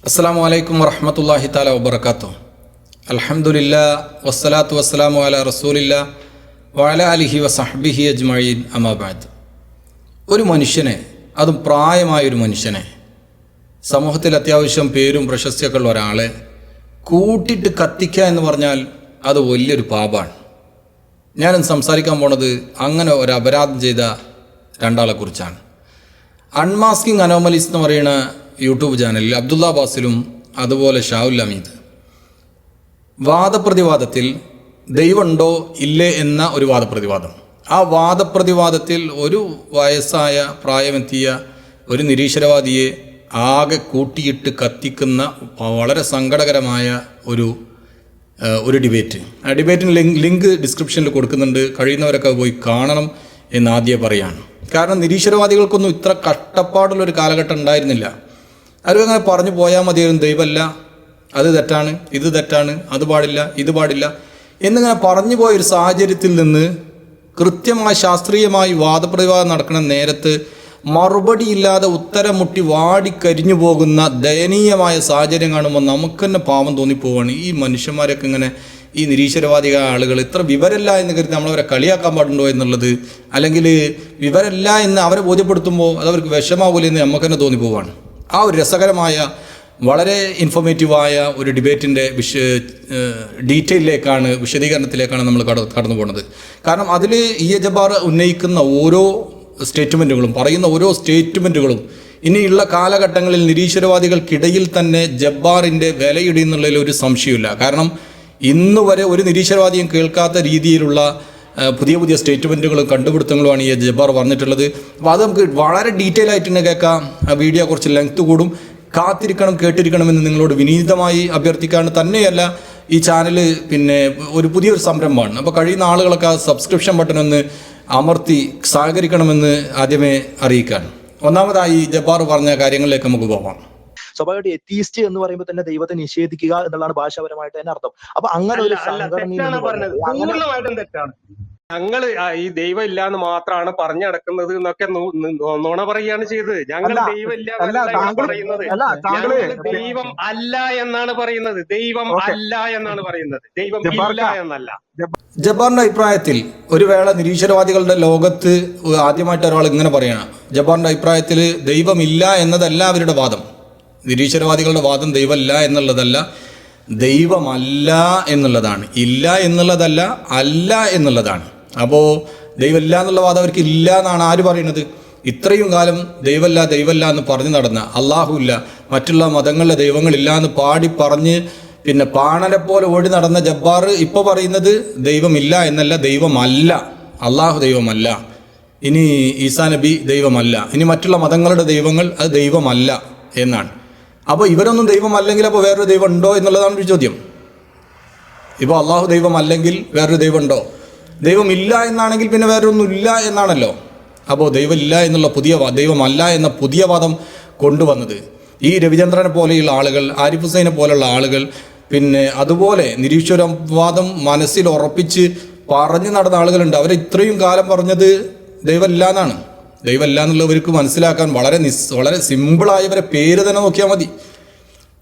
അസ്സലാമു അലൈക്കും വറഹ്മത്തുള്ളാഹി തആല വബറകാതുഹു. അൽഹംദുലില്ലാ വസ്സലാത്തു വസ്സലാമു അലാ റസൂലില്ലാ വഅലാ ആലിഹി വസഹ്ബിഹി അജ്മഈൻ അമ്മാ ബഅദ്. ഒരു മനുഷ്യനെ, അതും പ്രായമായൊരു മനുഷ്യനെ, സമൂഹത്തിൽ അത്യാവശ്യം പേരും പ്രശസ്തിയൊക്കെ ഉള്ള ഒരാളെ കൂട്ടിയിട്ട് കത്തിക്കുക എന്ന് പറഞ്ഞാൽ അത് വലിയൊരു പാപമാണ്. ഞാനും സംസാരിക്കാൻ പോണത് അങ്ങനെ ഒരു അപരാധം ചെയ്ത രണ്ടാളെക്കുറിച്ചാണ്. അൺമാസ്കിംഗ് അനോമലീസ് എന്ന് പറയുന്ന യൂട്യൂബ് ചാനലിൽ അബ്ദുള്ള ബാസിലും അതുപോലെ ഷാഹുൽ അമീദ് വാദപ്രതിവാദത്തിൽ ദൈവമുണ്ടോ ഇല്ലേ എന്ന ഒരു വാദപ്രതിവാദം, ആ വാദപ്രതിവാദത്തിൽ ഒരു വയസ്സായ പ്രായമെത്തിയ ഒരു നിരീശ്വരവാദിയെ ആകെ കൂട്ടിയിട്ട് കത്തിക്കുന്ന വളരെ സങ്കടകരമായ ഒരു ഡിബേറ്റ്. ആ ഡിബേറ്റിന് ലിങ്ക് ഡിസ്ക്രിപ്ഷനിൽ കൊടുക്കുന്നുണ്ട്, കഴിയുന്നവരൊക്കെ പോയി കാണണം എന്ന് ആദ്യം പറയാണ്. കാരണം നിരീശ്വരവാദികൾക്കൊന്നും ഇത്ര കഷ്ടപ്പാടുള്ളൊരു കാലഘട്ടം ഉണ്ടായിരുന്നില്ല. അവരും അങ്ങനെ പറഞ്ഞു പോയാൽ മതിയായിരുന്നു, ദൈവമല്ല, അത് തെറ്റാണ്, ഇത് തെറ്റാണ്, അത് പാടില്ല, ഇത് പാടില്ല എന്നിങ്ങനെ പറഞ്ഞു പോയൊരു സാഹചര്യത്തിൽ നിന്ന് കൃത്യമായി ശാസ്ത്രീയമായി വാദപ്രതിവാദം നടക്കുന്ന നേരത്ത് മറുപടിയില്ലാതെ ഉത്തരം മുട്ടി വാടിക്കരിഞ്ഞു പോകുന്ന ദയനീയമായ സാഹചര്യം കാണുമ്പോൾ നമുക്ക് തന്നെ പാവം തോന്നിപ്പോവാണ്. ഈ മനുഷ്യന്മാരൊക്കെ ഇങ്ങനെ, ഈ നിരീശ്വരവാദിക ആളുകൾ ഇത്ര വിവരമില്ല എന്ന് കരുതി നമ്മളവരെ കളിയാക്കാൻ പാടുണ്ടോ എന്നുള്ളത്, അല്ലെങ്കിൽ വിവരമില്ല എന്ന് അവരെ ബോധ്യപ്പെടുത്തുമ്പോൾ അതവർക്ക് വിഷമാവൂല എന്ന് നമുക്ക് തന്നെ തോന്നിപ്പോവാണ്. ആ ഒരു രസകരമായ വളരെ ഇൻഫോർമേറ്റീവായ ഒരു ഡിബേറ്റിൻ്റെ വിശദീകരണത്തിലേക്കാണ് നമ്മൾ കടന്നു പോകുന്നത്. കാരണം അതിൽ ഇ എ ജബ്ബാർ ഉന്നയിക്കുന്ന ഓരോ സ്റ്റേറ്റ്മെൻറ്റുകളും, പറയുന്ന ഓരോ സ്റ്റേറ്റ്മെൻറ്റുകളും ഇനിയുള്ള കാലഘട്ടങ്ങളിൽ നിരീശ്വരവാദികൾക്കിടയിൽ തന്നെ ജബ്ബാറിൻ്റെ വിലയിടുന്നുള്ളതിൽ ഒരു സംശയമില്ല. കാരണം ഇന്ന് വരെ ഒരു നിരീശ്വരവാദിയും കേൾക്കാത്ത രീതിയിലുള്ള പുതിയ പുതിയ സ്റ്റേറ്റ്മെൻറ്റുകളും കണ്ടുപിടുത്തങ്ങളുമാണ് ഈ ജബ്ബാർ പറഞ്ഞിട്ടുള്ളത്. അപ്പോൾ അത് നമുക്ക് വളരെ ഡീറ്റെയിൽ ആയിട്ട് തന്നെ കേൾക്കാം. ആ വീഡിയോ കുറച്ച് ലെങ്ത് കൂടും, കാത്തിരിക്കണം, കേട്ടിരിക്കണമെന്ന് നിങ്ങളോട് വിനീതമായി അഭ്യർത്ഥിക്കാണ്. തന്നെയല്ല, ഈ ചാനൽ പിന്നെ ഒരു പുതിയൊരു സംരംഭമാണ്. അപ്പോൾ കഴിയുന്ന ആളുകളൊക്കെ ആ സബ്സ്ക്രിപ്ഷൻ ബട്ടൺ ഒന്ന് അമർത്തി സഹകരിക്കണമെന്ന് ആദ്യമേ അറിയിക്കാൻ. ഒന്നാമതായി ജബ്ബാർ പറഞ്ഞ കാര്യങ്ങളിലേക്ക് നമുക്ക് പോകാം. സ്വാഭാവികമായിട്ട് എത്തീസ്റ്റ് എന്ന് പറയുമ്പോൾ തന്നെ ദൈവത്തെ നിഷേധിക്കുക എന്നുള്ളതാണ് ഭാഷാപരമായിട്ട് തന്നെ അർത്ഥം. അപ്പൊ അങ്ങനെ ഒരു തെറ്റാണ്. ഞങ്ങൾ ഈ ദൈവം ഇല്ല എന്ന് മാത്രമാണ് പറഞ്ഞു നടക്കുന്നത് എന്നൊക്കെ നുണ പറയുകയാണ് ചെയ്തത്. ഞങ്ങൾ ദൈവം ഇല്ല പറയുന്നത്, ദൈവം അല്ല എന്നാണ് പറയുന്നത്. ദൈവം അല്ല എന്നാണ് പറയുന്നത്, ദൈവം ഇല്ല എന്നല്ല. ജബ്ബാറിന്റെ അഭിപ്രായത്തിൽ ഒരു വേള നിരീശ്വരവാദികളുടെ ലോകത്ത് ആദ്യമായിട്ട് ഒരാൾ ഇങ്ങനെ പറയണം, ജബ്ബാറിന്റെ അഭിപ്രായത്തിൽ ദൈവമില്ല എന്നതല്ല അവരുടെ വാദം. നിരീശ്വരവാദികളുടെ വാദം ദൈവമല്ല എന്നുള്ളതല്ല, ദൈവമല്ല എന്നുള്ളതാണ്. ഇല്ല എന്നുള്ളതല്ല, അല്ല എന്നുള്ളതാണ്. അപ്പോൾ ദൈവമില്ല എന്നുള്ള വാദം അവർക്ക് ഇല്ല എന്നാണ് ആര് പറയുന്നത്? ഇത്രയും കാലം ദൈവമല്ല ദൈവമല്ല എന്ന് പറഞ്ഞു നടന്ന, അള്ളാഹുല്ല, മറ്റുള്ള മതങ്ങളിലെ ദൈവങ്ങളില്ല എന്ന് പാടി പറഞ്ഞ് പിന്നെ പാണനെ പോലെ ഓടി നടന്ന ജബ്ബാർ ഇപ്പോൾ പറയുന്നത് ദൈവമില്ല എന്നല്ല, ദൈവമല്ല, അള്ളാഹു ദൈവമല്ല, ഇനി ഈസാ നബി ദൈവമല്ല, ഇനി മറ്റുള്ള മതങ്ങളുടെ ദൈവങ്ങൾ അത് ദൈവമല്ല എന്നാണ്. അപ്പോൾ ഇവരൊന്നും ദൈവമല്ലെങ്കിൽ അപ്പോൾ വേറൊരു ദൈവം ഉണ്ടോ എന്നുള്ളതാണ് ഒരു ചോദ്യം. ഇപ്പോൾ അള്ളാഹു ദൈവമല്ലെങ്കിൽ വേറൊരു ദൈവം ഉണ്ടോ? ദൈവമില്ല എന്നാണെങ്കിൽ പിന്നെ വേറൊന്നും ഇല്ല എന്നാണല്ലോ. അപ്പോൾ ദൈവമില്ല എന്നുള്ള ദൈവമല്ല എന്ന പുതിയ വാദം കൊണ്ടുവന്നത് ഈ രവിചന്ദ്രനെ പോലെയുള്ള ആളുകൾ, ആരിഫ് ഹുസൈനെ പോലെയുള്ള ആളുകൾ, പിന്നെ അതുപോലെ നിരീശ്വരവാദം മനസ്സിൽ ഉറപ്പിച്ച് പറഞ്ഞു നടന്ന ആളുകളുണ്ട്. അവർ ഇത്രയും കാലം പറഞ്ഞത് ദൈവമില്ല എന്നാണ്. ദൈവമല്ല എന്നുള്ളവർക്ക് മനസ്സിലാക്കാൻ വളരെ സിമ്പിളായവരെ പേര് തന്നെ നോക്കിയാൽ മതി.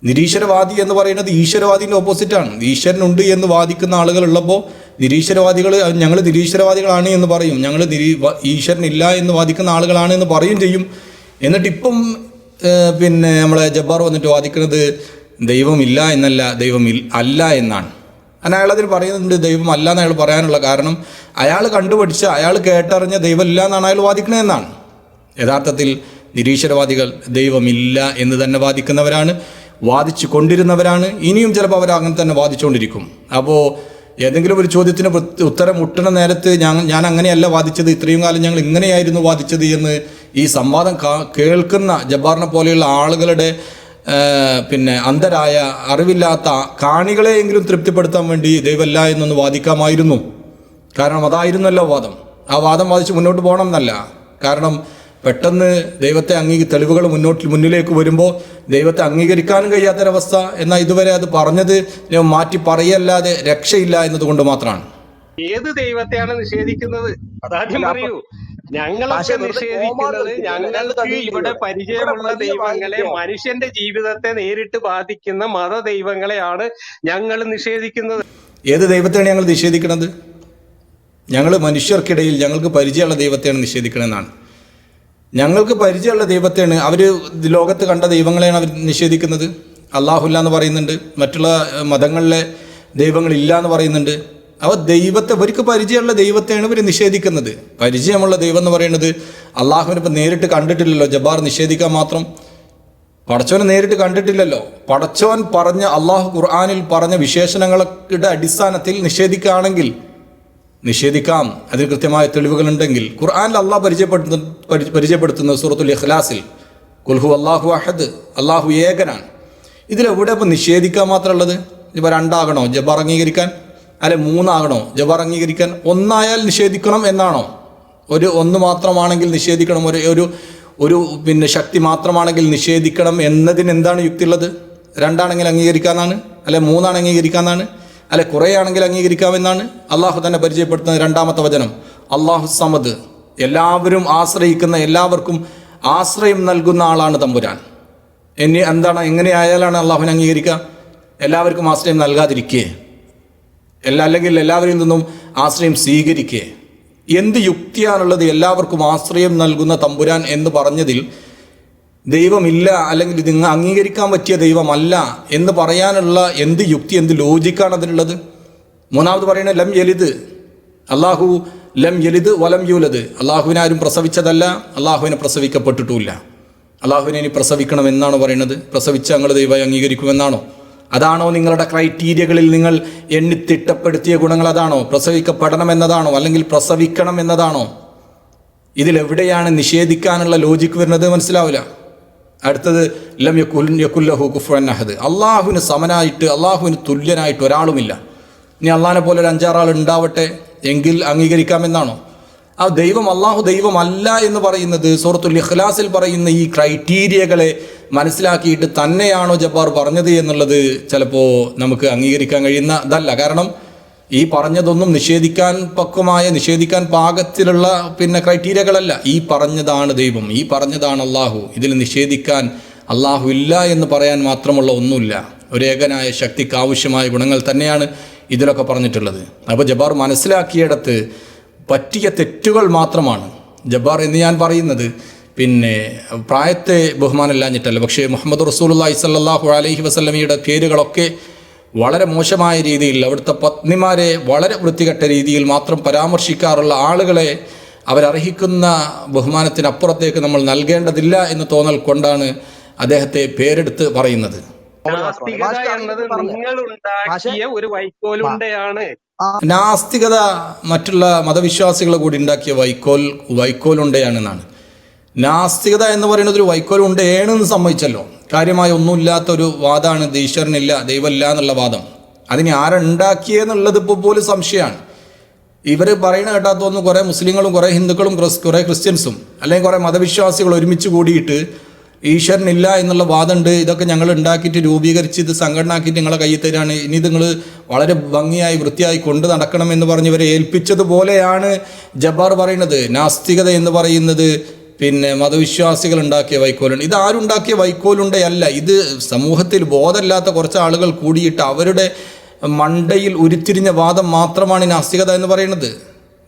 നിരീശ്വരവാദി എന്ന് പറയുന്നത് ഈശ്വരവാദിൻ്റെ ഓപ്പോസിറ്റാണ്. ഈശ്വരനുണ്ട് എന്ന് വാദിക്കുന്ന ആളുകളുള്ളപ്പോൾ നിരീശ്വരവാദികൾ ഞങ്ങൾ നിരീശ്വരവാദികളാണ് എന്ന് പറയും, ഞങ്ങൾ ഈശ്വരനില്ല എന്ന് വാദിക്കുന്ന ആളുകളാണ് എന്ന് പറയും ചെയ്യും. എന്നിട്ടിപ്പം പിന്നെ നമ്മളെ ജബ്ബാർ വന്നിട്ട് വാദിക്കുന്നത് ദൈവമില്ല എന്നല്ല, അല്ല എന്നാണ്. കാരണം അയാളതിൽ പറയുന്നുണ്ട് ദൈവം അല്ല എന്ന് അയാൾ പറയാനുള്ള കാരണം അയാൾ കണ്ടുപഠിച്ച, അയാൾ കേട്ടറിഞ്ഞ ദൈവമില്ല എന്നാണ് അയാൾ വാദിക്കണതെന്നാണ്. യഥാർത്ഥത്തിൽ നിരീശ്വരവാദികൾ ദൈവമില്ല എന്ന് തന്നെ വാദിക്കുന്നവരാണ്, വാദിച്ചു കൊണ്ടിരുന്നവരാണ്, ഇനിയും ചിലപ്പോൾ അവർ അങ്ങനെ തന്നെ വാദിച്ചുകൊണ്ടിരിക്കും. അപ്പോൾ ഏതെങ്കിലും ഒരു ചോദ്യത്തിന് ഉത്തരം മുട്ടണ നേരത്ത് ഞാൻ അങ്ങനെയല്ല വാദിച്ചത്, ഇത്രയും കാലം ഞങ്ങൾ ഇങ്ങനെയായിരുന്നു വാദിച്ചത് എന്ന് ഈ സംവാദം കേൾക്കുന്ന ജബ്ബാറിനെ പോലെയുള്ള ആളുകളുടെ പിന്നെ അന്ധരായ അറിവില്ലാത്ത കാണികളെയെങ്കിലും തൃപ്തിപ്പെടുത്താൻ വേണ്ടി ദൈവമല്ല എന്നൊന്ന് വാദിക്കാമായിരുന്നു. കാരണം അതായിരുന്നല്ലോ വാദം. ആ വാദം വാദിച്ച് മുന്നോട്ട് പോകണം എന്നല്ല. കാരണം പെട്ടെന്ന് ദൈവത്തെ തെളിവുകൾ മുന്നിലേക്ക് വരുമ്പോൾ ദൈവത്തെ അംഗീകരിക്കാനും കഴിയാത്തൊരവസ്ഥ. എന്നാൽ ഇതുവരെ അത് പറഞ്ഞത് മാറ്റി പറയല്ലാതെ രക്ഷയില്ല എന്നതുകൊണ്ട് മാത്രമാണ്. ഏത് ദൈവത്തെയാണ് നിഷേധിക്കുന്നത്? അതാദ്യം പറയൂ. ഞങ്ങളൊക്കെ നിഷേധിക്കുന്നത് ഞങ്ങൾക്ക് ഇവിടെ പരിചയമുള്ള ദൈവങ്ങളെ, മനുഷ്യന്റെ ജീവിതത്തെ നേരിട്ട് ബാധിക്കുന്ന മത ദൈവങ്ങളെയാണ് ഞങ്ങൾ നിഷേധിക്കുന്നത്. ഏത് ദൈവത്തെയാണ് ഞങ്ങൾ നിഷേധിക്കുന്നത്? ഞങ്ങൾ മനുഷ്യർക്കിടയിൽ ഞങ്ങൾക്ക് പരിചയമുള്ള ദൈവത്തെയാണ് നിഷേധിക്കണമെന്നാണ്. ഞങ്ങൾക്ക് പരിചയമുള്ള ദൈവത്തെയാണ് അവർ ലോകത്ത് കണ്ട ദൈവങ്ങളെയാണ് അവർ നിഷേധിക്കുന്നത്. അള്ളാഹുല്ല എന്ന് പറയുന്നുണ്ട്, മറ്റുള്ള മതങ്ങളിലെ ദൈവങ്ങളില്ല എന്ന് പറയുന്നുണ്ട്. അപ്പോൾ ദൈവത്തെ, ഇവർക്ക് പരിചയമുള്ള ദൈവത്തെയാണ് ഇവർ നിഷേധിക്കുന്നത്. പരിചയമുള്ള ദൈവം എന്ന് പറയുന്നത് അള്ളാഹുവിനെ ഇപ്പം നേരിട്ട് കണ്ടിട്ടില്ലല്ലോ. ജബ്ബാർ നിഷേധിക്കാൻ മാത്രം പടച്ചവനെ നേരിട്ട് കണ്ടിട്ടില്ലല്ലോ. പടച്ചവൻ പറഞ്ഞ, അള്ളാഹു ഖുർആനിൽ പറഞ്ഞ വിശേഷണങ്ങളുടെ അടിസ്ഥാനത്തിൽ നിഷേധിക്കുകയാണെങ്കിൽ നിഷേധിക്കാം, അതിന് കൃത്യമായ തെളിവുകളുണ്ടെങ്കിൽ. ഖുർആനിൽ അള്ളാഹ് പരിചയപ്പെടുത്തുന്നത് സൂറത്തുൽ ഇഖ്ലാസിൽ ഖുൽ അല്ലാഹു അഹദ്, അള്ളാഹു ഏകനാണ്. ഇതിലെവിടെ ഇപ്പം നിഷേധിക്കാൻ മാത്രമുള്ളത്? ഇപ്പോൾ 2 ആകണോ ജബ്ബാർ അംഗീകരിക്കാൻ? അല്ലെ 3 ആകണോ ജബ്ബാർ അംഗീകരിക്കാൻ? 1 ആയാൽ നിഷേധിക്കണം എന്നാണോ? 1 മാത്രമാണെങ്കിൽ നിഷേധിക്കണം, ഒരു പിന്നെ ശക്തി മാത്രമാണെങ്കിൽ നിഷേധിക്കണം എന്നതിന് എന്താണ് യുക്തിയുള്ളത്? 2 ആണെങ്കിൽ അംഗീകരിക്കാമെന്നാണ്, അല്ലെ 3 ആണ് അംഗീകരിക്കാമെന്നാണ്, അല്ലെ കുറേ ആണെങ്കിൽ അംഗീകരിക്കാമെന്നാണ്. അള്ളാഹു തന്നെ പരിചയപ്പെടുത്തുന്ന 2-ാമത്തെ വചനം അള്ളാഹു സമദ്, എല്ലാവരും ആശ്രയിക്കുന്ന, എല്ലാവർക്കും ആശ്രയം നൽകുന്ന ആളാണ് തമ്പുരാൻ. ഇനി എന്താണ്, എങ്ങനെയായാലാണ് അള്ളാഹുവിനെ അംഗീകരിക്കുക? എല്ലാവർക്കും ആശ്രയം നൽകാതിരിക്കേ, അല്ലെങ്കിൽ എല്ലാവരിൽ നിന്നും ആശ്രയം സ്വീകരിക്കേ? എന്ത് യുക്തിയാണുള്ളത് എല്ലാവർക്കും ആശ്രയം നൽകുന്ന തമ്പുരാൻ എന്ന് പറഞ്ഞതിൽ? ദൈവമില്ല, അല്ലെങ്കിൽ ഇത് അംഗീകരിക്കാൻ പറ്റിയ ദൈവമല്ല എന്ന് പറയാനുള്ള എന്ത് യുക്തി, എന്ത് ലോജിക്കാണ് അതിനുള്ളത്? 3-ാമത് പറയുന്നത് ലം യലിദ്, അള്ളാഹു ലം യലിദ് വലം യൂലദ്, അള്ളാഹുവിനെ ആരും പ്രസവിച്ചതല്ല, അള്ളാഹുവിനെ പ്രസവിക്കപ്പെട്ടിട്ടുമില്ല. അള്ളാഹുവിനെ ഇനി പ്രസവിക്കണം എന്നാണോ പറയുന്നത്? പ്രസവിച്ച് ഞങ്ങൾ ദൈവം അംഗീകരിക്കുമെന്നാണോ? അതാണോ നിങ്ങളുടെ ക്രൈറ്റീരിയകളിൽ നിങ്ങൾ എണ്ണിത്തിട്ടപ്പെടുത്തിയ ഗുണങ്ങൾ? അതാണോ പ്രസവിക്കപ്പെടണം എന്നതാണോ, അല്ലെങ്കിൽ പ്രസവിക്കണം എന്നതാണോ? ഇതിലെവിടെയാണ് നിഷേധിക്കാനുള്ള ലോജിക്ക് വരുന്നത്? മനസ്സിലാവില്ല. അടുത്തത് ലം യകുല്ലഹു കുഫുവൻ അഹദ്, അള്ളാഹുവിന് സമനായിട്ട്, അള്ളാഹുവിന് തുല്യനായിട്ട് ഒരാളുമില്ല. ഇനി അള്ളാഹിനെ പോലെ ഒരു 5-6 ആൾ ഉണ്ടാവട്ടെ എങ്കിൽ അംഗീകരിക്കാമെന്നാണോ? ആ ദൈവം, അള്ളാഹു ദൈവമല്ല എന്ന് പറയുന്നത് സൂറത്തുൽ ഇഖ്ലാസിൽ പറയുന്ന ഈ ക്രൈറ്റീരിയകളെ മനസ്സിലാക്കിയിട്ട് തന്നെയാണോ ജബ്ബാർ പറഞ്ഞത് എന്നുള്ളത് ചിലപ്പോൾ നമുക്ക് അംഗീകരിക്കാൻ കഴിയുന്നതല്ല. കാരണം ഈ പറഞ്ഞതൊന്നും നിഷേധിക്കാൻ പാകത്തിലുള്ള ക്രൈറ്റീരിയകളല്ല. ഈ പറഞ്ഞതാണ് ദൈവം, ഈ പറഞ്ഞതാണ് അള്ളാഹു. ഇതിൽ നിഷേധിക്കാൻ അള്ളാഹു ഇല്ല എന്ന് പറയാൻ മാത്രമുള്ള ഒന്നുമില്ല. ഒരേകനായ ശക്തിക്ക് ആവശ്യമായ ഗുണങ്ങൾ തന്നെയാണ് ഇതിലൊക്കെ പറഞ്ഞിട്ടുള്ളത്. അപ്പോൾ ജബ്ബാർ മനസ്സിലാക്കിയിടത്ത് പറ്റിയ തെറ്റുകൾ മാത്രമാണ്. ജബ്ബാർ എന്ന് ഞാൻ പറയുന്നത് പ്രായത്തെ ബഹുമാനമില്ലാഞ്ഞിട്ടല്ല, പക്ഷേ മുഹമ്മദ് റസൂലുള്ളാഹി സ്വല്ലല്ലാഹു അലൈഹി വസല്ലമയുടെ പേരുകളൊക്കെ വളരെ മോശമായ രീതിയിൽ, അവിടുത്തെ പത്നിമാരെ വളരെ വൃത്തികെട്ട രീതിയിൽ മാത്രം പരാമർശിക്കാറുള്ള ആളുകളെ അവരർഹിക്കുന്ന ബഹുമാനത്തിനപ്പുറത്തേക്ക് നമ്മൾ നൽകേണ്ടതില്ല എന്ന് തോന്നൽ കൊണ്ടാണ് അദ്ദേഹത്തെ പേരെടുത്ത് പറയുന്നത്. നാസ്തികത മറ്റുള്ള മതവിശ്വാസികൾ കൂടി ഉണ്ടാക്കിയ വൈക്കോലുണ്ടയാണെന്നാണ്. നാസ്തികത എന്ന് പറയുന്നത് ഒരു വൈക്കോലുണ്ടയാണെന്ന് സമ്മതിച്ചല്ലോ. കാര്യമായ ഒന്നുമില്ലാത്തൊരു വാദമാണ് ഈശ്വരനില്ല, ദൈവമില്ല എന്നുള്ള വാദം. അതിന് ആരുണ്ടാക്കിയെന്നുള്ളത് ഇപ്പോൾ പോലും സംശയമാണ്. ഇവർ പറയുന്ന കേട്ടാത്തൊന്നും കുറേ മുസ്ലിങ്ങളും കുറേ ഹിന്ദുക്കളും കുറേ ക്രിസ്ത്യൻസും അല്ലെങ്കിൽ കുറേ മതവിശ്വാസികൾ ഒരുമിച്ച് കൂടിയിട്ട് ഈശ്വരനില്ല എന്നുള്ള വാദമുണ്ട്, ഇതൊക്കെ ഞങ്ങൾ ഉണ്ടാക്കിയിട്ട് രൂപീകരിച്ച് ഇത് സംഘടനയാക്കിയിട്ട് നിങ്ങളെ കയ്യിൽ തരാണ്, ഇനി നിങ്ങൾ വളരെ ഭംഗിയായി വൃത്തിയായി കൊണ്ട് നടക്കണം എന്ന് പറഞ്ഞ് ഇവരെ ഏൽപ്പിച്ചതുപോലെയാണ് ജബ്ബാർ പറയുന്നത്. നാസ്തികത എന്ന് പറയുന്നത് മതവിശ്വാസികൾ ഉണ്ടാക്കിയ വൈക്കോലുണ്ട്. ഇത് ആരുണ്ടാക്കിയ വൈക്കോലുണ്ടയല്ല, ഇത് സമൂഹത്തിൽ ബോധമില്ലാത്ത കുറച്ച് ആളുകൾ കൂടിയിട്ട് അവരുടെ മണ്ടയിൽ ഉരുത്തിരിഞ്ഞ വാദം മാത്രമാണ് നാസ്തികത എന്ന് പറയുന്നത്.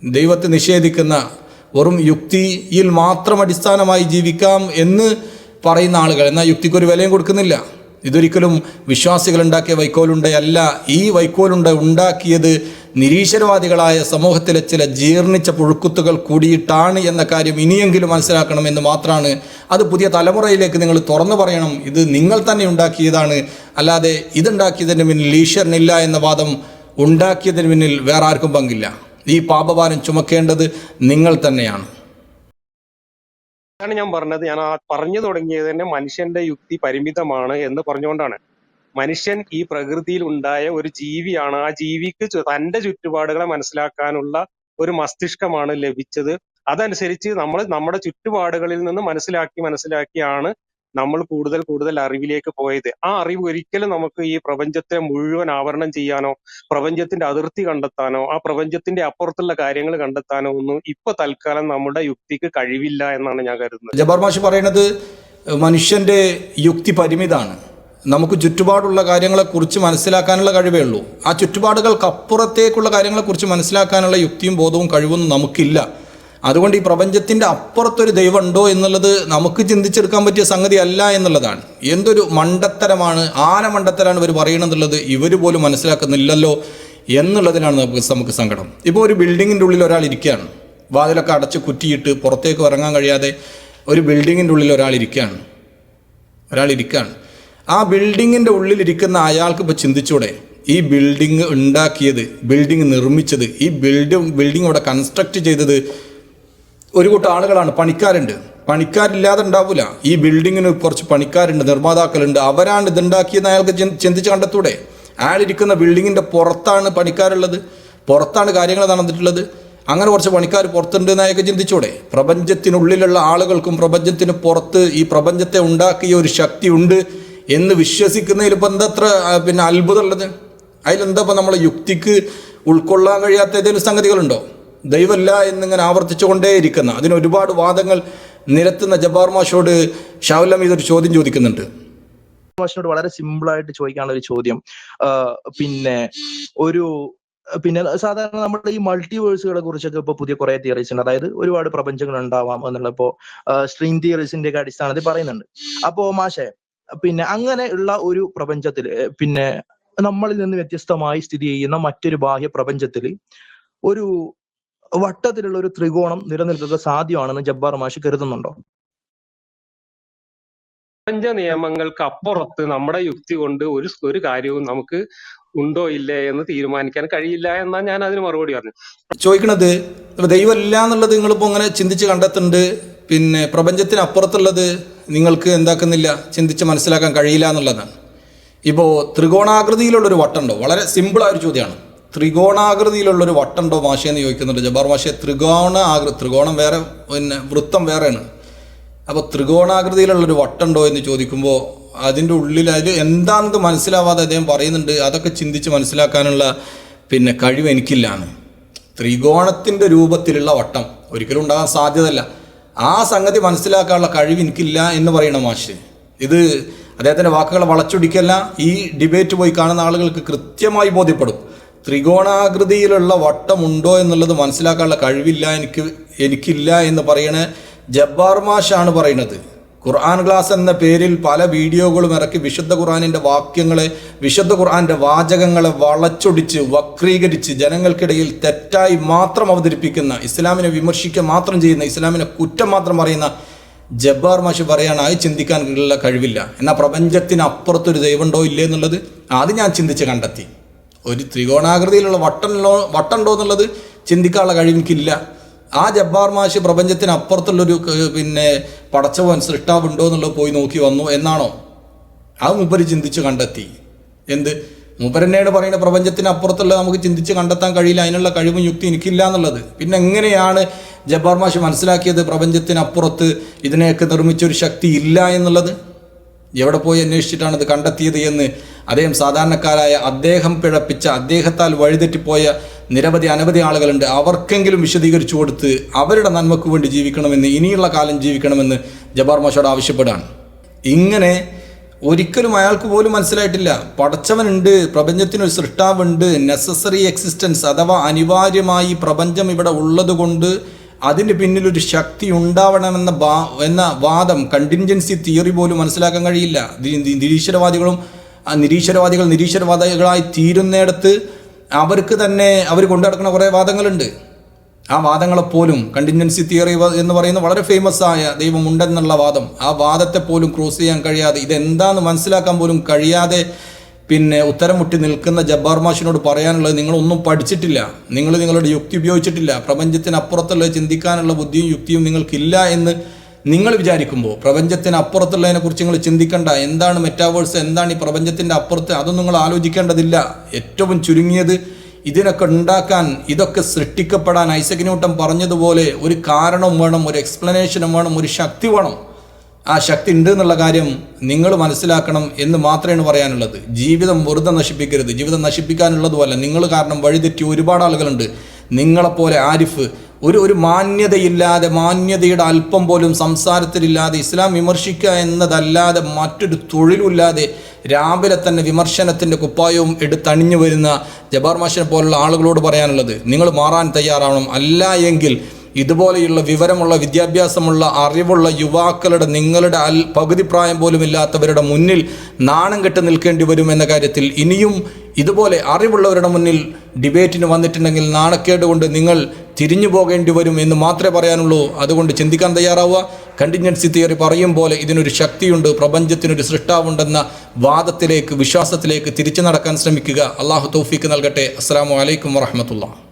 ദൈവത്തെ നിഷേധിക്കുന്ന, വെറും യുക്തിയിൽ മാത്രം അടിസ്ഥാനമായി ജീവിക്കാം എന്ന് പറയുന്ന ആളുകൾ, എന്നാൽ യുക്തിക്കൊരു വിലയും കൊടുക്കുന്നില്ല. ഇതൊരിക്കലും വിശ്വാസികൾ ഉണ്ടാക്കിയ വൈക്കോലുണ്ടയല്ല. ഈ വൈക്കോലുണ്ട ഉണ്ടാക്കിയത് നിരീശ്വരവാദികളായ സമൂഹത്തിലെ ചില ജീർണിച്ച പുഴുക്കുത്തുകൾ കൂടിയിട്ടാണ് എന്ന കാര്യം ഇനിയെങ്കിലും മനസ്സിലാക്കണമെന്ന് മാത്രമാണ്. അത് പുതിയ തലമുറയിലേക്ക് നിങ്ങൾ തുറന്നു പറയണം. ഇത് നിങ്ങൾ തന്നെ ഉണ്ടാക്കിയതാണ്, അല്ലാതെ ഇതുണ്ടാക്കിയതിന് പിന്നിൽ ഈശ്വരനില്ല എന്ന വാദം ഉണ്ടാക്കിയതിന് പിന്നിൽ വേറെ ആർക്കും പങ്കില്ല. ഈ പാപഭാരം ചുമക്കേണ്ടത് നിങ്ങൾ തന്നെയാണ്. അതാണ് ഞാൻ പറഞ്ഞത്. ഞാൻ പറഞ്ഞു തുടങ്ങിയത് തന്നെ മനുഷ്യന്റെ യുക്തി പരിമിതമാണ് എന്ന് പറഞ്ഞുകൊണ്ടാണ്. മനുഷ്യൻ ഈ പ്രകൃതിയിൽ ഉണ്ടായ ഒരു ജീവിയാണ്. ആ ജീവിക്ക് തന്റെ ചുറ്റുപാടുകളെ മനസ്സിലാക്കാനുള്ള ഒരു മസ്തിഷ്കമാണ് ലഭിച്ചത്. അതനുസരിച്ച് നമ്മൾ നമ്മുടെ ചുറ്റുപാടുകളിൽ നിന്ന് മനസ്സിലാക്കിയാണ് നമ്മൾ കൂടുതൽ കൂടുതൽ അറിവിലേക്ക് പോയത്. ആ അറിവ് ഒരിക്കലും നമുക്ക് ഈ പ്രപഞ്ചത്തെ മുഴുവൻ ആവരണം ചെയ്യാനോ പ്രപഞ്ചത്തിന്റെ അതിർത്തി കണ്ടെത്താനോ ആ പ്രപഞ്ചത്തിന്റെ അപ്പുറത്തുള്ള കാര്യങ്ങൾ കണ്ടെത്താനോ ഒന്നും ഇപ്പൊ തൽക്കാലം നമ്മുടെ യുക്തിക്ക് കഴിവില്ല എന്നാണ് ഞാൻ കരുതുന്നത്. ജബ്ബാർ മാഷ് പറയുന്നത് മനുഷ്യന്റെ യുക്തി പരിമിതാണ്. നമുക്ക് ചുറ്റുപാടുള്ള കാര്യങ്ങളെക്കുറിച്ച് മനസ്സിലാക്കാനുള്ള കഴിവേ ഉള്ളൂ. ആ ചുറ്റുപാടുകൾക്കപ്പുറത്തേക്കുള്ള കാര്യങ്ങളെക്കുറിച്ച് മനസ്സിലാക്കാനുള്ള യുക്തിയും ബോധവും കഴിവൊന്നും നമുക്കില്ല. അതുകൊണ്ട് ഈ പ്രപഞ്ചത്തിൻ്റെ അപ്പുറത്തൊരു ദൈവം ഉണ്ടോ എന്നുള്ളത് നമുക്ക് ചിന്തിച്ചെടുക്കാൻ പറ്റിയ സംഗതി അല്ല എന്നുള്ളതാണ്. എന്തൊരു മണ്ടത്തരമാണ്, മണ്ടത്തരമാണ് ഇവർ പറയണമെന്നുള്ളത് ഇവർ പോലും മനസ്സിലാക്കുന്നില്ലല്ലോ എന്നുള്ളതിനാണ് നമുക്ക് സങ്കടം. ഇപ്പോൾ ഒരു ബിൽഡിങ്ങിൻ്റെ ഉള്ളിൽ ഒരാൾ ഇരിക്കുകയാണ്, വാതിലൊക്കെ അടച്ച് കുറ്റിയിട്ട് പുറത്തേക്ക് ഇറങ്ങാൻ കഴിയാതെ ഒരു ബിൽഡിങ്ങിൻ്റെ ഉള്ളിൽ ഒരാൾ ഇരിക്കുകയാണ്. ആ ബിൽഡിങ്ങിൻ്റെ ഉള്ളിലിരിക്കുന്ന അയാൾക്ക് ഇപ്പോൾ ചിന്തിച്ചൂടെ, ഈ ബിൽഡിങ് ഉണ്ടാക്കിയത്, ബിൽഡിങ് നിർമ്മിച്ചത്, ഈ ബിൽഡിങ് ഇവിടെ കൺസ്ട്രക്ട് ചെയ്തത് ഒരു കൂട്ടം ആളുകളാണ്, പണിക്കാരില്ലാതെ ഉണ്ടാവില്ല. ഈ ബിൽഡിങ്ങിന് കുറച്ച് പണിക്കാരുണ്ട്, നിർമ്മാതാക്കളുണ്ട്, അവരാണ് ഇതുണ്ടാക്കിയെന്ന് അയാൾക്ക് ചിന്തിച്ച് കണ്ടെത്തൂടെ? അയാളിരിക്കുന്ന ബിൽഡിങ്ങിൻ്റെ പുറത്താണ് പണിക്കാരുള്ളത്, പുറത്താണ് കാര്യങ്ങൾ നടന്നിട്ടുള്ളത്. അങ്ങനെ കുറച്ച് പണിക്കാർ പുറത്തുണ്ട് എന്ന് അയാൾക്ക് ചിന്തിച്ചൂടെ? പ്രപഞ്ചത്തിനുള്ളിലുള്ള ആളുകൾക്കും പ്രപഞ്ചത്തിന് പുറത്ത് ഈ പ്രപഞ്ചത്തെ ഉണ്ടാക്കിയ ഒരു ശക്തി ഉണ്ട് എന്ന് വിശ്വസിക്കുന്നതിൽ ഇപ്പം എന്തത്ര അത്ഭുതമുള്ളത്? അതിലെന്താ ഇപ്പം നമ്മളെ യുക്തിക്ക് ഉൾക്കൊള്ളാൻ കഴിയാത്ത ഏതെങ്കിലും സംഗതികളുണ്ടോ? ദൈവമല്ല എന്നിങ്ങനെ ആവർത്തിച്ചുകൊണ്ടേയിരിക്കുന്ന, അതിന് ഒരുപാട് വാദങ്ങൾ നിരത്തുന്ന ജബ്ബാർ മാഷോട് ഷാഹുൽ ഹമീദ് ഒരു ചോദ്യം ചോദിക്കുന്നുണ്ട്. മാഷിനോട് വളരെ സിമ്പിളായിട്ട് ചോദിക്കാനുള്ള ഒരു ചോദ്യം, പിന്നെ സാധാരണ നമ്മുടെ ഈ മൾട്ടിവേഴ്സുകളെ കുറിച്ചൊക്കെ ഇപ്പൊ പുതിയ കുറെ തിയറീസ് ഉണ്ട്. അതായത് ഒരുപാട് പ്രപഞ്ചങ്ങൾ ഉണ്ടാവാം എന്നുള്ള ഇപ്പോ സ്ട്രിംഗ് തിയറീസിന്റെ ഒക്കെ അടിസ്ഥാനത്തിൽ പറയുന്നുണ്ട്. അപ്പോ മാഷെ, അങ്ങനെ ഉള്ള ഒരു പ്രപഞ്ചത്തില് നമ്മളിൽ നിന്ന് വ്യത്യസ്തമായി സ്ഥിതി ചെയ്യുന്ന മറ്റൊരു ബാഹ്യ പ്രപഞ്ചത്തിൽ ഒരു വട്ടത്തിലുള്ള ഒരു ത്രികോണം നിലനിൽക്കുക സാധ്യമാണെന്ന് ജബ്ബാർ മാഷ് കരുതുന്നുണ്ടോ? പ്രപഞ്ച നിയമങ്ങൾക്ക് അപ്പുറത്ത് നമ്മുടെ യുക്തി കൊണ്ട് ഒരു കാര്യവും നമുക്ക് ഉണ്ടോ ഇല്ലേ എന്ന് തീരുമാനിക്കാൻ കഴിയില്ല എന്നാ ഞാൻ അതിന് മറുപടി പറഞ്ഞു. ചോദിക്കണത് ദൈവമില്ല എന്നുള്ളത് നിങ്ങളിപ്പോൾ അങ്ങനെ ചിന്തിച്ച് കണ്ടെത്തുന്നുണ്ട്, പ്രപഞ്ചത്തിന് അപ്പുറത്തുള്ളത് നിങ്ങൾക്ക് എന്താക്കുന്നില്ല, ചിന്തിച്ച് മനസ്സിലാക്കാൻ കഴിയില്ല എന്നുള്ളതാണ്. ഇപ്പോൾ ത്രികോണാകൃതിയിലുള്ളൊരു വട്ടമുണ്ടോ? വളരെ സിമ്പിളായൊരു ചോദ്യമാണ്. ത്രികോണാകൃതിയിലുള്ളൊരു വട്ടമുണ്ടോ മാഷയെന്ന് ചോദിക്കുന്നുണ്ട് ജബ്ബാർ മാഷെ. ത്രികോണം വേറെ, വൃത്തം വേറെയാണ്. അപ്പോൾ ത്രികോണാകൃതിയിലുള്ളൊരു വട്ടമുണ്ടോ എന്ന് ചോദിക്കുമ്പോൾ അതിൻ്റെ ഉള്ളിൽ അതിൽ എന്താണെന്ന് മനസ്സിലാവാതെ അദ്ദേഹം പറയുന്നുണ്ട്, അതൊക്കെ ചിന്തിച്ച് മനസ്സിലാക്കാനുള്ള കഴിവ് എനിക്കില്ലാന്ന്. ത്രികോണത്തിൻ്റെ രൂപത്തിലുള്ള വട്ടം ഒരിക്കലും ഉണ്ടാകാൻ സാധ്യതയല്ല. ആ സംഗതി മനസ്സിലാക്കാനുള്ള കഴിവ് എനിക്കില്ല എന്ന് പറയണം മാഷ്. ഇത് അദ്ദേഹത്തിൻ്റെ വാക്കുകളെ വളച്ചൊടിക്കല്ല, ഈ ഡിബേറ്റ് പോയി കാണുന്ന ആളുകൾക്ക് കൃത്യമായി ബോധ്യപ്പെടും. ത്രികോണാകൃതിയിലുള്ള വട്ടമുണ്ടോ എന്നുള്ളത് മനസ്സിലാക്കാനുള്ള കഴിവില്ല എനിക്കില്ല എന്ന് പറയണ ജബ്ബാർ മാഷാണ് പറയുന്നത്. ഖുർആൻ ക്ലാസ് എന്ന പേരിൽ പല വീഡിയോകളും ഇറക്കി വിശുദ്ധ ഖുർആനിൻ്റെ വാക്യങ്ങളെ, വിശുദ്ധ ഖുർആൻ്റെ വാചകങ്ങളെ വളച്ചൊടിച്ച് വക്രീകരിച്ച് ജനങ്ങൾക്കിടയിൽ തെറ്റായി മാത്രം അവതരിപ്പിക്കുന്ന, ഇസ്ലാമിനെ വിമർശിക്കുക മാത്രം ചെയ്യുന്ന, ഇസ്ലാമിനെ കുറ്റം മാത്രം പറയുന്ന ജബ്ബാർ മാഷ് പറയാണ് അത് ചിന്തിക്കാനുള്ള കഴിവില്ല. എന്നാൽ പ്രപഞ്ചത്തിന് അപ്പുറത്തൊരു ദൈവമുണ്ടോ ഇല്ലേ എന്നുള്ളത് അത് ഞാൻ ചിന്തിച്ച് കണ്ടെത്തി. ഒരു ത്രികോണാകൃതിയിലുള്ള വട്ടമുണ്ടോ എന്നുള്ളത് ചിന്തിക്കാനുള്ള കഴിവ് എനിക്കില്ല. ആ ജബ്ബാർ മാഷ് പ്രപഞ്ചത്തിന് അപ്പുറത്തുള്ളൊരു പടച്ചവൻ സൃഷ്ടാവുണ്ടോ എന്നുള്ളത് പോയി നോക്കി വന്നു എന്നാണോ? അത് മൂപ്പര് ചിന്തിച്ച് കണ്ടെത്തി. മൂപ്പരന്നെയാണ് പറയുന്നത് പ്രപഞ്ചത്തിന് അപ്പുറത്തുള്ള നമുക്ക് ചിന്തിച്ച് കണ്ടെത്താൻ കഴിയില്ല, അതിനുള്ള കഴിവും യുക്തി എനിക്കില്ല എന്നുള്ളത്. പിന്നെ എങ്ങനെയാണ് ജബ്ബാർ മാഷ് മനസ്സിലാക്കിയത് പ്രപഞ്ചത്തിനപ്പുറത്ത് ഇതിനെയൊക്കെ നിർമ്മിച്ചൊരു ശക്തി ഇല്ല എന്നുള്ളത്? എവിടെ പോയി അന്വേഷിച്ചിട്ടാണ് ഇത് കണ്ടെത്തിയത് എന്ന് അദ്ദേഹം സാധാരണക്കാരായ, അദ്ദേഹം പിഴപ്പിച്ച, അദ്ദേഹത്താൽ വഴിതെറ്റിപ്പോയ അനവധി ആളുകളുണ്ട്. അവർക്കെങ്കിലും വിശദീകരിച്ചു കൊടുത്ത് അവരുടെ നന്മയ്ക്ക് വേണ്ടി ജീവിക്കണമെന്ന്, ഇനിയുള്ള കാലം ജീവിക്കണമെന്ന് ജബ്ബാർ മാഷോട് ആവശ്യപ്പെടുകയാണ്. ഇങ്ങനെ ഒരിക്കലും അയാൾക്ക് പോലും മനസ്സിലായിട്ടില്ല പടച്ചവനുണ്ട്, പ്രപഞ്ചത്തിനൊരു സൃഷ്ടാവുണ്ട്, നെസസറി എക്സിസ്റ്റൻസ് അഥവാ അനിവാര്യമായി പ്രപഞ്ചം ഇവിടെ ഉള്ളത് കൊണ്ട് അതിന് പിന്നിലൊരു ശക്തി ഉണ്ടാവണമെന്ന വാദം, കണ്ടിൻജൻസി തിയറി പോലും മനസ്സിലാക്കാൻ കഴിയില്ല. നിരീശ്വരവാദികളായി തീരുന്നിടത്ത് അവർക്ക് തന്നെ അവർ കൊണ്ടു നടക്കുന്ന കുറേ വാദങ്ങളുണ്ട്. ആ വാദങ്ങളെപ്പോലും കണ്ടിൻജൻസി തിയറി എന്ന് പറയുന്ന വളരെ ഫേമസ് ആയ ദൈവമുണ്ടെന്നുള്ള വാദം, ആ വാദത്തെ പോലും ക്രോസ് ചെയ്യാൻ കഴിയാതെ, ഇതെന്താന്ന് മനസ്സിലാക്കാൻ പോലും കഴിയാതെ ഉത്തരം മുട്ടി നിൽക്കുന്ന ജബ്ബാർ മാഷിനോട് പറയാനുള്ളത്, നിങ്ങളൊന്നും പഠിച്ചിട്ടില്ല, നിങ്ങളുടെ യുക്തി ഉപയോഗിച്ചിട്ടില്ല, പ്രപഞ്ചത്തിനപ്പുറത്തുള്ള ചിന്തിക്കാനുള്ള ബുദ്ധിയും യുക്തിയും നിങ്ങൾക്കില്ല എന്ന് നിങ്ങൾ വിചാരിക്കുമ്പോൾ പ്രപഞ്ചത്തിന് അപ്പുറത്തുള്ളതിനെ കുറിച്ച് നിങ്ങൾ ചിന്തിക്കേണ്ട. എന്താണ് മെറ്റാവേഴ്സ്, എന്താണ് ഈ പ്രപഞ്ചത്തിൻ്റെ അപ്പുറത്ത്, അതൊന്നും നിങ്ങൾ ആലോചിക്കേണ്ടതില്ല. ഏറ്റവും ചുരുങ്ങിയത് ഇതിനൊക്കെ ഉണ്ടാക്കാൻ, ഇതൊക്കെ സൃഷ്ടിക്കപ്പെടാൻ ഐസക് ന്യൂട്ടൻ പറഞ്ഞതുപോലെ ഒരു കാരണം വേണം, ഒരു എക്സ്പ്ലനേഷനും വേണം, ഒരു ശക്തി വേണം. ആ ശക്തി ഉണ്ട് എന്നുള്ള കാര്യം നിങ്ങൾ മനസ്സിലാക്കണം എന്ന് മാത്രമേ പറയാനുള്ളത്. ജീവിതം വെറുതെ നശിപ്പിക്കരുത്. ജീവിതം നശിപ്പിക്കാനുള്ളതുമല്ല. നിങ്ങൾ കാരണം വഴിതെറ്റിയ ഒരുപാട് ആളുകളുണ്ട്. നിങ്ങളെപ്പോലെ ആരിഫ് ഒരു മാന്യതയില്ലാതെ, മാന്യതയുടെ അല്പം പോലും സംസാരത്തിലില്ലാതെ, ഇസ്ലാം വിമർശിക്കുക എന്നതല്ലാതെ മറ്റൊരു തൊഴിലുമില്ലാതെ രാവിലെ തന്നെ വിമർശനത്തിൻ്റെ കുപ്പായവും എടുത്തണിഞ്ഞു വരുന്ന ജബ്ബാർ മാഷിനെ പോലുള്ള ആളുകളോട് പറയാനുള്ളത്, നിങ്ങൾ മാറാൻ തയ്യാറാവണം. അല്ല എങ്കിൽ ഇതുപോലെയുള്ള വിവരമുള്ള, വിദ്യാഭ്യാസമുള്ള, അറിവുള്ള യുവാക്കളുടെ, നിങ്ങളുടെ പകുതി പ്രായം പോലും ഇല്ലാത്തവരുടെ മുന്നിൽ നാണം കെട്ട് നിൽക്കേണ്ടി വരും എന്ന കാര്യത്തിൽ ഇനിയും ഇതുപോലെ അറിവുള്ളവരുടെ മുന്നിൽ ഡിബേറ്റിന് വന്നിട്ടുണ്ടെങ്കിൽ നാണക്കേട് കൊണ്ട് നിങ്ങൾ തിരിഞ്ഞു പോകേണ്ടി വരും എന്ന് മാത്രമേ പറയാനുള്ളൂ. അതുകൊണ്ട് ചിന്തിക്കാൻ തയ്യാറാവുക. കണ്ടിൻജൻസി തിയറി പറയും പോലെ ഇതിനൊരു ശക്തിയുണ്ട്, പ്രപഞ്ചത്തിനൊരു സൃഷ്ടാവുണ്ടെന്ന വാദത്തിലേക്ക്, വിശ്വാസത്തിലേക്ക് തിരിച്ചു നടക്കാൻ ശ്രമിക്കുക. അള്ളാഹു തൗഫീക്ക് നൽകട്ടെ. അസ്സലാമു അലൈക്കും വറഹ്മത്തുള്ളാഹി.